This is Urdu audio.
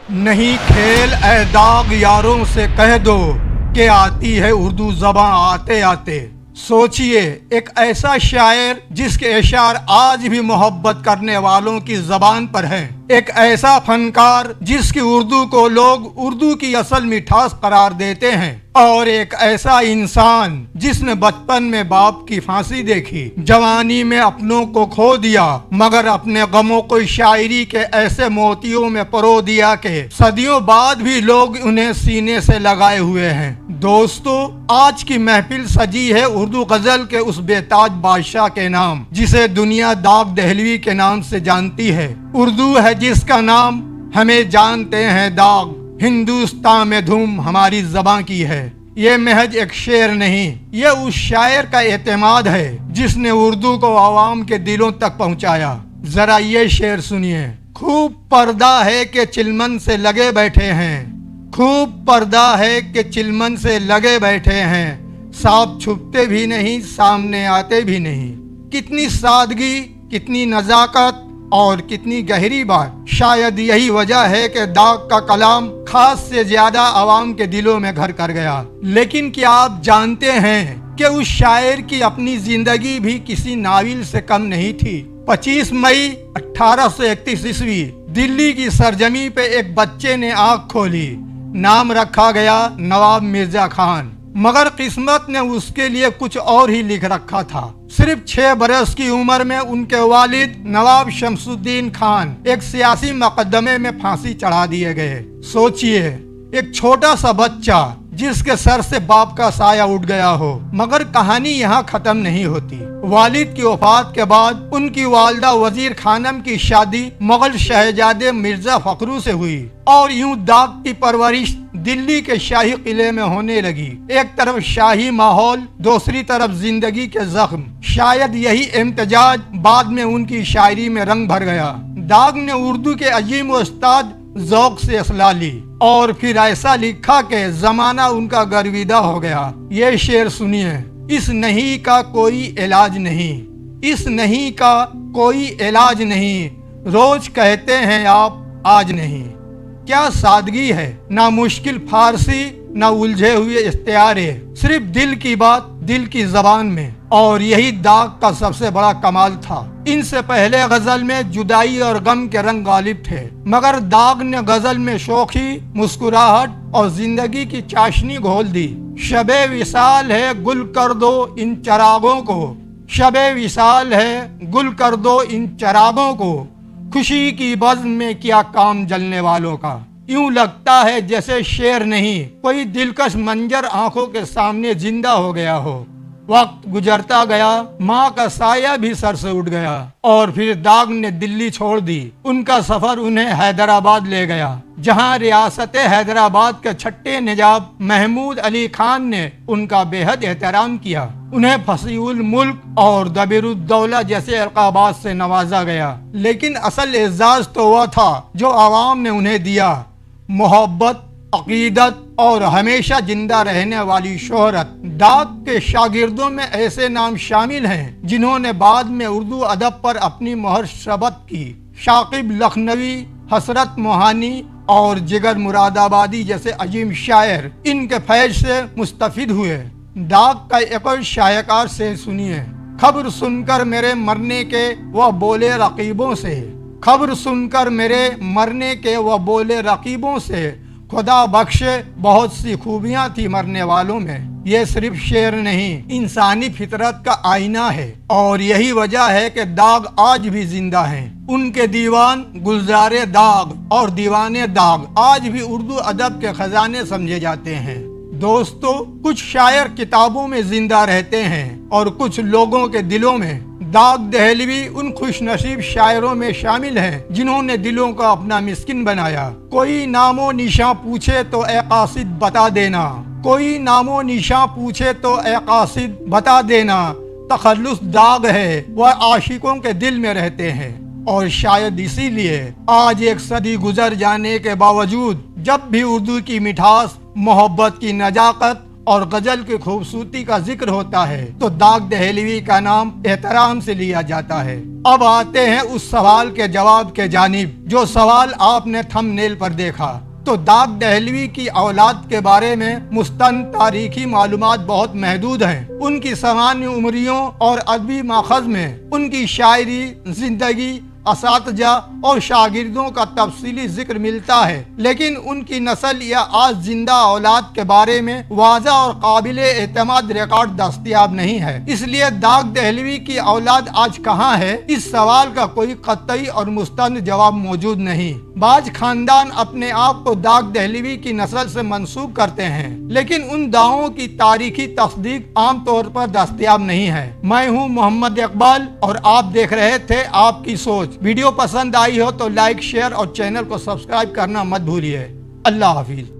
نہیں کھیل اے داغ یاروں سے کہہ دو کہ آتی ہے اردو زباں آتے آتے۔ سوچئے ایک ایسا شاعر جس کے اشعار آج بھی محبت کرنے والوں کی زبان پر ہیں، ایک ایسا فنکار جس کی اردو کو لوگ اردو کی اصل مٹھاس قرار دیتے ہیں، اور ایک ایسا انسان جس نے بچپن میں باپ کی پھانسی دیکھی، جوانی میں اپنوں کو کھو دیا، مگر اپنے غموں کو شاعری کے ایسے موتیوں میں پرو دیا کہ صدیوں بعد بھی لوگ انہیں سینے سے لگائے ہوئے ہیں۔ دوستو، آج کی محفل سجی ہے اردو غزل کے اس بے تاج بادشاہ کے نام، جسے دنیا داغ دہلوی کے نام سے جانتی ہے۔ اردو ہے جس کا نام ہمیں جانتے ہیں داغ، ہندوستان میں دھوم ہماری زباں کی ہے۔ یہ محض ایک شعر نہیں، یہ اس شاعر کا اعتماد ہے جس نے اردو کو عوام کے دلوں تک پہنچایا۔ ذرا یہ شعر سنیے۔ خوب پردہ ہے کہ چلمن سے لگے بیٹھے ہیں، خوب پردہ ہے کہ چلمن سے لگے بیٹھے ہیں، سانپ چھپتے بھی نہیں سامنے آتے بھی نہیں۔ کتنی سادگی، کتنی نزاکت اور کتنی گہری بات۔ شاید یہی وجہ ہے کہ داغ کا کلام خاص سے زیادہ عوام کے دلوں میں گھر کر گیا۔ لیکن کیا آپ جانتے ہیں کہ اس شاعر کی اپنی زندگی بھی کسی ناول سے کم نہیں تھی؟ 25 مئی 1831 عیسوی دلی کی سرزمین پہ ایک بچے نے آنکھ کھولی، نام رکھا گیا نواب مرزا خان، مگر قسمت نے اس کے لیے کچھ اور ہی لکھ رکھا تھا۔ صرف 6 برس کی عمر میں ان کے والد نواب شمس الدین خان ایک سیاسی مقدمے میں پھانسی چڑھا دیے گئے۔ سوچئے، ایک چھوٹا سا بچہ جس کے سر سے باپ کا سایہ اٹھ گیا ہو۔ مگر کہانی یہاں ختم نہیں ہوتی۔ والد کی وفات کے بعد ان کی والدہ وزیر خانم کی شادی مغل شہزادے مرزا فخرو سے ہوئی، اور یوں داغ کی پرورش دلی کے شاہی قلعے میں ہونے لگی۔ ایک طرف شاہی ماحول، دوسری طرف زندگی کے زخم۔ شاید یہی امتزاج بعد میں ان کی شاعری میں رنگ بھر گیا۔ داغ نے اردو کے عظیم استاد ذوق سے اصلاح لی، اور پھر ایسا لکھا کہ زمانہ ان کا گرویدہ ہو گیا۔ یہ شعر سنیے۔ اس نہیں کا کوئی علاج نہیں، اس نہیں کا کوئی علاج نہیں، روز کہتے ہیں آپ آج نہیں۔ کیا سادگی ہے، نہ مشکل فارسی نہ الجھے ہوئے استعارے، صرف دل کی بات دل کی زبان میں۔ اور یہی داغ کا سب سے بڑا کمال تھا۔ ان سے پہلے غزل میں جدائی اور غم کے رنگ غالب تھے، مگر داغ نے غزل میں شوخی، مسکراہٹ اور زندگی کی چاشنی گھول دی۔ شب وصال ہے گل کر دو ان چراغوں کو، شب وصال ہے گل کر دو ان چراغوں کو، خوشی کی بزم میں کیا کام جلنے والوں کا۔ یوں لگتا ہے جیسے شعر نہیں، کوئی دلکش منظر آنکھوں کے سامنے زندہ ہو گیا ہو۔ وقت گزرتا گیا، ماں کا سایہ بھی سر سے اٹھ گیا، اور پھر داغ نے دلی چھوڑ دی۔ ان کا سفر انہیں حیدرآباد لے گیا، جہاں ریاست حیدرآباد کے چھٹے نجاب محمود علی خان نے ان کا بے حد احترام کیا۔ انہیں فصیح الملک اور دبیر الدولہ جیسے القابات سے نوازا گیا۔ لیکن اصل اعزاز تو وہ تھا جو عوام نے انہیں دیا، محبت، عقیدت اور ہمیشہ زندہ رہنے والی شہرت۔ داغ کے شاگردوں میں ایسے نام شامل ہیں جنہوں نے بعد میں اردو ادب پر اپنی مہر شبت کی۔ شاکب لکھنوی، حسرت موہانی اور جگر مراد آبادی جیسے عظیم شاعر ان کے فیض سے مستفید ہوئے۔ داغ کا ایک اور شاہکار سے سنیے۔ خبر سن کر میرے مرنے کے وہ بولے رقیبوں سے، خبر سن کر میرے مرنے کے وہ بولے رقیبوں سے، خدا بخشے بہت سی خوبیاں تھی مرنے والوں میں۔ یہ صرف شعر نہیں، انسانی فطرت کا آئینہ ہے، اور یہی وجہ ہے کہ داغ آج بھی زندہ ہیں۔ ان کے دیوان گلزار داغ اور دیوان داغ آج بھی اردو ادب کے خزانے سمجھے جاتے ہیں۔ دوستو، کچھ شاعر کتابوں میں زندہ رہتے ہیں اور کچھ لوگوں کے دلوں میں۔ داغ دہلوی ان خوش نصیب شاعروں میں شامل ہیں جنہوں نے دلوں کو اپنا مسکن بنایا۔ کوئی نام و نشاں پوچھے تو اے قاصد بتا دینا، کوئی نام و نشاں پوچھے تو اے قاصد بتا دینا، تخلص داغ ہے وہ عاشقوں کے دل میں رہتے ہیں۔ اور شاید اسی لیے آج ایک صدی گزر جانے کے باوجود جب بھی اردو کی مٹھاس، محبت کی نزاکت اور غزل کی خوبصورتی کا ذکر ہوتا ہے تو داغ دہلوی کا نام احترام سے لیا جاتا ہے۔ اب آتے ہیں اس سوال کے جواب کے جانب جو سوال آپ نے تھم نیل پر دیکھا۔ تو داغ دہلوی کی اولاد کے بارے میں مستند تاریخی معلومات بہت محدود ہیں۔ ان کی سمانی عمریوں اور ادبی ماخذ میں ان کی شاعری، زندگی، اساتذہ اور شاگردوں کا تفصیلی ذکر ملتا ہے، لیکن ان کی نسل یا آج زندہ اولاد کے بارے میں واضح اور قابل اعتماد ریکارڈ دستیاب نہیں ہے۔ اس لیے داغ دہلوی کی اولاد آج کہاں ہے، اس سوال کا کوئی قطعی اور مستند جواب موجود نہیں۔ بعض خاندان اپنے آپ کو داغ دہلوی کی نسل سے منسوب کرتے ہیں، لیکن ان دعووں کی تاریخی تصدیق عام طور پر دستیاب نہیں ہے۔ میں ہوں محمد اقبال اور آپ دیکھ رہے تھے آپ کی سوچ۔ ویڈیو پسند آئی ہو تو لائک، شیئر اور چینل کو سبسکرائب کرنا مت بھولیے۔ اللہ حافظ۔